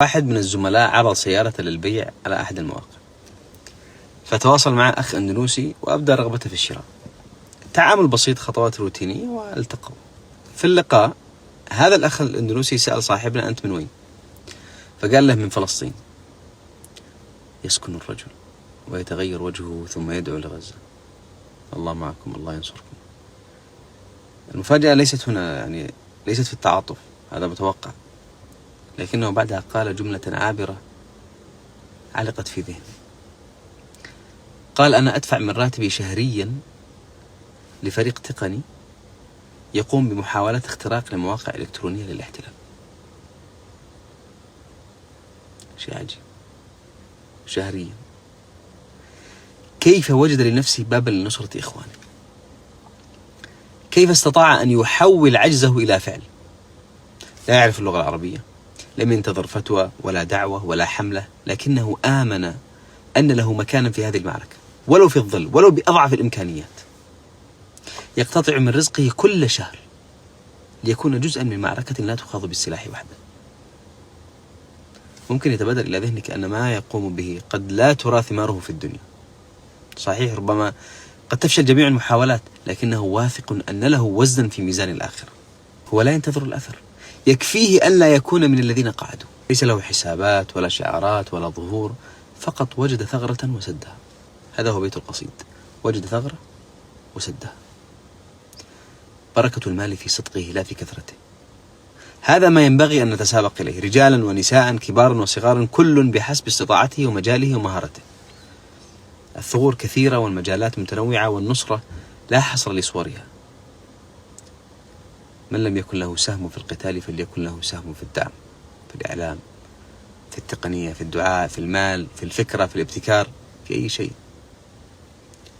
واحد من الزملاء عرض سيارة للبيع على أحد المواقع، فتواصل معه أخ أندونيسي وأبدى رغبته في الشراء. تعامل بسيط، خطوات روتينية، والتقوا. في اللقاء هذا الأخ الأندونيسي سأل صاحبنا: أنت من وين؟ فقال له: من فلسطين. يسكن الرجل ويتغير وجهه ثم يدعو لغزة: الله معكم، الله ينصركم. المفاجأة ليست هنا، يعني ليست في التعاطف، هذا متوقع، لكنه بعدها قال جملة عابرة علقت في ذهني. قال: أنا أدفع من راتبي شهريا لفريق تقني يقوم بمحاولة اختراق لمواقع إلكترونية للاحتلال. شيء عجيب. شهريا. كيف وجد لنفسه بابا لنصرة إخوانه؟ كيف استطاع أن يحول عجزه إلى فعل؟ لا يعرف اللغة العربية، لم ينتظر فتوى ولا دعوة ولا حملة، لكنه آمن أن له مكانا في هذه المعركة، ولو في الظل، ولو بأضعف الإمكانيات. يقتطع من رزقه كل شهر ليكون جزءا من معركة لا تخاض بالسلاح وحده. ممكن يتبادر إلى ذهنك أن ما يقوم به قد لا ترى ثماره في الدنيا. صحيح، ربما قد تفشل جميع المحاولات، لكنه واثق أن له وزنا في ميزان الآخرة. هو لا ينتظر الأثر، يكفيه أن لا يكون من الذين قعدوا. ليس له حسابات ولا شعارات ولا ظهور، فقط وجد ثغرة وسدها. هذا هو بيت القصيد: وجد ثغرة وسدها. بركة المال في صدقه لا في كثرته. هذا ما ينبغي أن نتسابق إليه، رجالا ونساء، كبارا وصغارا، كل بحسب استطاعته ومجاله ومهارته. الثغور كثيرة والمجالات متنوعة، والنصرة لا حصر لصورها. من لم يكن له سهم في القتال فليكن له سهم في الدعم، في الإعلام، في التقنية، في الدعاء، في المال، في الفكرة، في الابتكار، في أي شيء.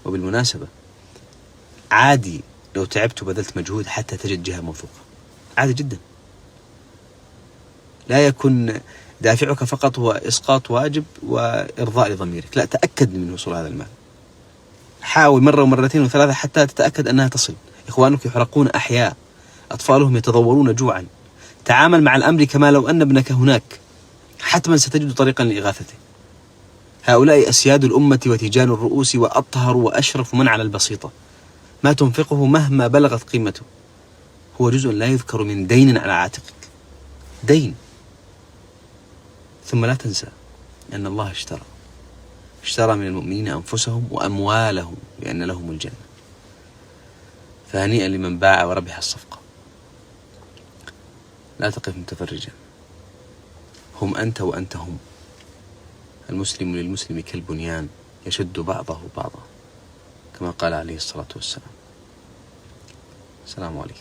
وبالمناسبة، عادي لو تعبت وبذلت مجهود حتى تجد جهة موثوقة، عادي جدا. لا يكن دافعك فقط هو إسقاط واجب وإرضاء لضميرك، لا، تأكد من وصول هذا المال. حاول مرة ومرتين وثلاثة حتى تتأكد أنها تصل. إخوانك يحرقون أحياء، أطفالهم يتضورون جوعا. تعامل مع الأمر كما لو أن ابنك هناك، حتما ستجد طريقا لإغاثته. هؤلاء أسياد الأمة وتيجان الرؤوس، وأطهر وأشرف من على البسيطة. ما تنفقه مهما بلغت قيمته هو جزء لا يذكر من دين على عاتقك، دين. ثم لا تنسى أن الله اشترى من المؤمنين أنفسهم وأموالهم بأن لهم الجنة. فهنيئا لمن باع وربح الصفقة. لا تقف متفرجا، هم أنت وأنت هم. المسلم للمسلم كالبنيان يشد بعضه بعضا، كما قال عليه الصلاة والسلام. السلام عليكم.